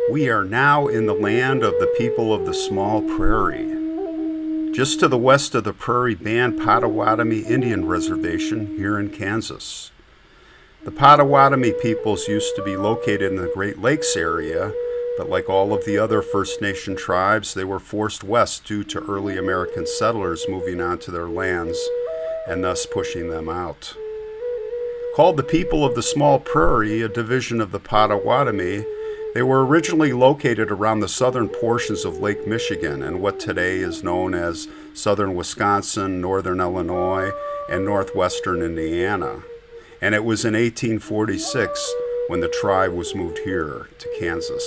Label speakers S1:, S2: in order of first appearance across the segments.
S1: We are now in the land of the people of the small prairie. Just to the west of the Prairie Band Potawatomi Indian Reservation here in Kansas. The Potawatomi peoples used to be located in the Great Lakes area, but like all of the other First Nation tribes, they were forced west due to early American settlers moving onto their lands and thus pushing them out. Called the people of the small prairie, a division of the Potawatomi, they were originally located around the southern portions of Lake Michigan and what today is known as southern Wisconsin, northern Illinois, and northwestern Indiana. And it was in 1846 when the tribe was moved here to Kansas.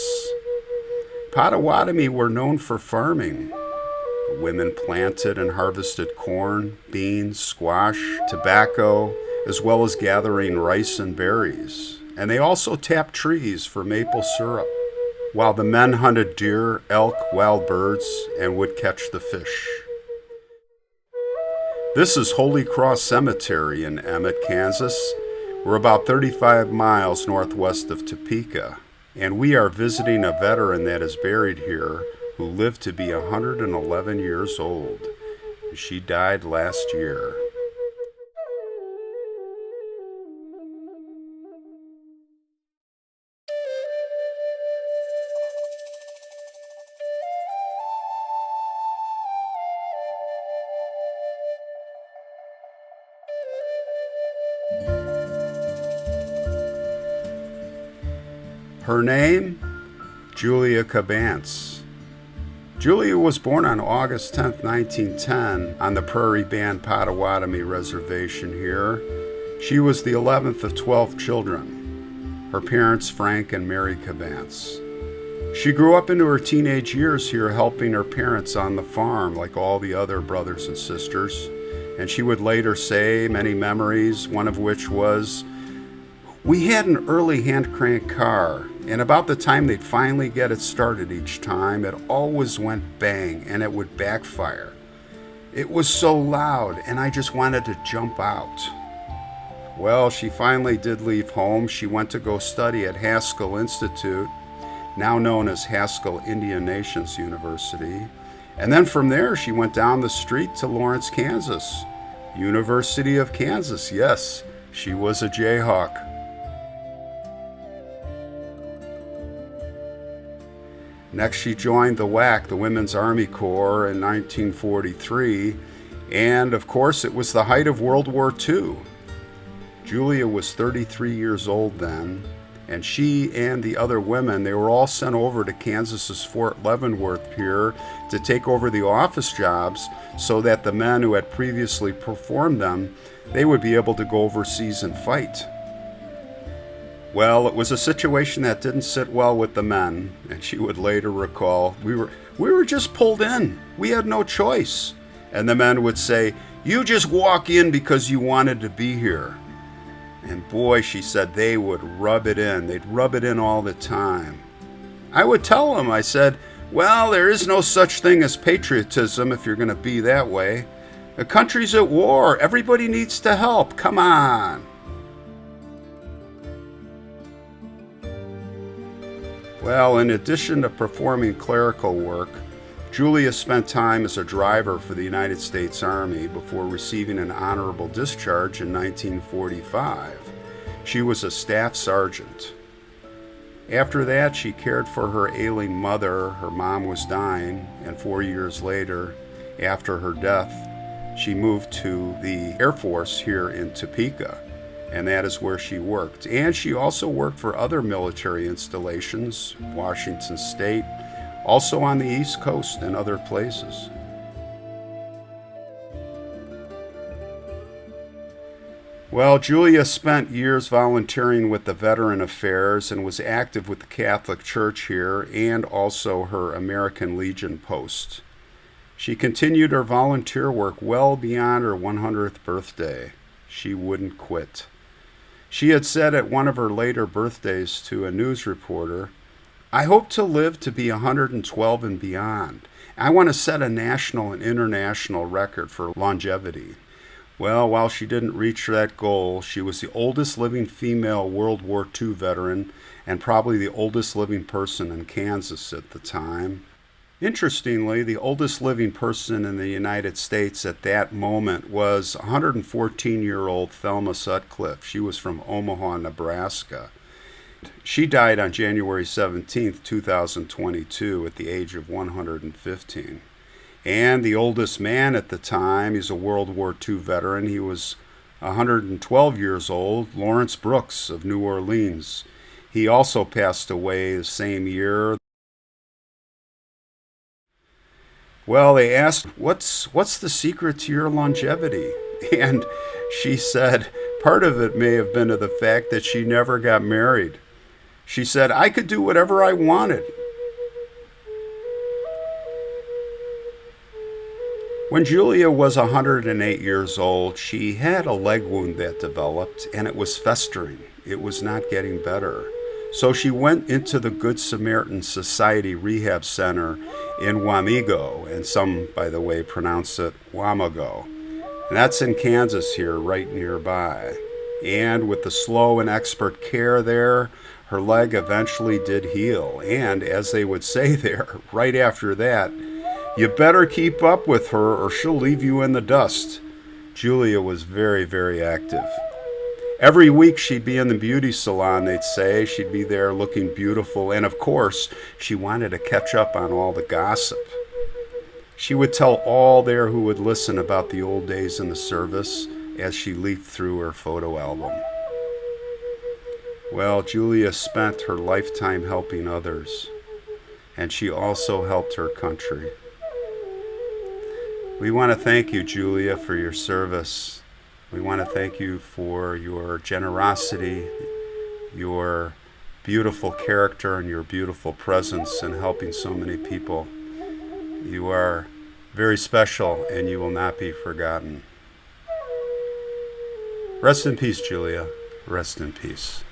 S1: Potawatomi were known for farming. The women planted and harvested corn, beans, squash, tobacco, as well as gathering rice and berries. And they also tapped trees for maple syrup, while the men hunted deer, elk, wild birds, and would catch the fish. This is Holy Cross Cemetery in Emmett, Kansas. We're about 35 miles northwest of Topeka, and we are visiting a veteran that is buried here who lived to be 111 years old. She died last year. Her name? Julia Kabance. Julia was born on August 10, 1910, on the Prairie Band Potawatomi Reservation here. She was the 11th of 12 children. Her parents, Frank and Mary Kabance. She grew up into her teenage years here helping her parents on the farm like all the other brothers and sisters. And she would later say many memories, one of which was, "We had an early hand-crank car, and about the time they'd finally get it started each time, it always went bang, and it would backfire. It was so loud, and I just wanted to jump out." Well, she finally did leave home. She went to go study at Haskell Institute, now known as Haskell Indian Nations University. And then from there, she went down the street to Lawrence, Kansas. University of Kansas, yes, she was a Jayhawk. Next, she joined the WAC, the Women's Army Corps, in 1943, and of course, it was the height of World War II. Julia was 33 years old then, and she and the other women, they were all sent over to Kansas's Fort Leavenworth Pier to take over the office jobs so that the men who had previously performed them, they would be able to go overseas and fight. Well, it was a situation that didn't sit well with the men, and she would later recall, we were just pulled in. We had no choice. And the men would say, "You just walk in because you wanted to be here." And boy, she said, they would rub it in. They'd rub it in all the time. I would tell them, I said, "Well, there is no such thing as patriotism if you're going to be that way. The country's at war. Everybody needs to help. Come on." Well, in addition to performing clerical work, Julia spent time as a driver for the United States Army before receiving an honorable discharge in 1945. She was a staff sergeant. After that, she cared for her ailing mother. Her mom was dying, and 4 years later, after her death, she moved to the Air Force here in Topeka. And that is where she worked. And she also worked for other military installations, Washington State, also on the East Coast and other places. Well, Julia spent years volunteering with the Veteran Affairs and was active with the Catholic Church here and also her American Legion post. She continued her volunteer work well beyond her 100th birthday. She wouldn't quit. She had said at one of her later birthdays to a news reporter, "I hope to live to be 112 and beyond. I want to set a national and international record for longevity. Well, while she didn't reach that goal, she was the oldest living female World War II veteran and probably the oldest living person in Kansas at the time. Interestingly, the oldest living person in the United States at that moment was 114-year-old Thelma Sutcliffe. She was from Omaha, Nebraska. She died on January 17th, 2022, at the age of 115. And the oldest man at the time, he's a World War II veteran, he was 112 years old, Lawrence Brooks of New Orleans. He also passed away the same year. Well, they asked, what's the secret to your longevity? And she said, part of it may have been to the fact that she never got married. She said, I could do whatever I wanted. When Julia was 108 years old, she had a leg wound that developed, and it was festering. It was not getting better. So she went into the Good Samaritan Society Rehab Center in Wamego, and some, by the way, pronounce it Wamago. And that's in Kansas here, right nearby. And with the slow and expert care there, her leg eventually did heal. And as they would say there, right after that, you better keep up with her or she'll leave you in the dust. Julia was very, very active. Every week she'd be in the beauty salon, they'd say. She'd be there looking beautiful. And of course, she wanted to catch up on all the gossip. She would tell all there who would listen about the old days in the service as she leafed through her photo album. Well, Julia spent her lifetime helping others, and she also helped her country. We want to thank you, Julia, for your service. We want to thank you for your generosity, your beautiful character, and your beautiful presence in helping so many people. You are very special, and you will not be forgotten. Rest in peace, Julia. Rest in peace.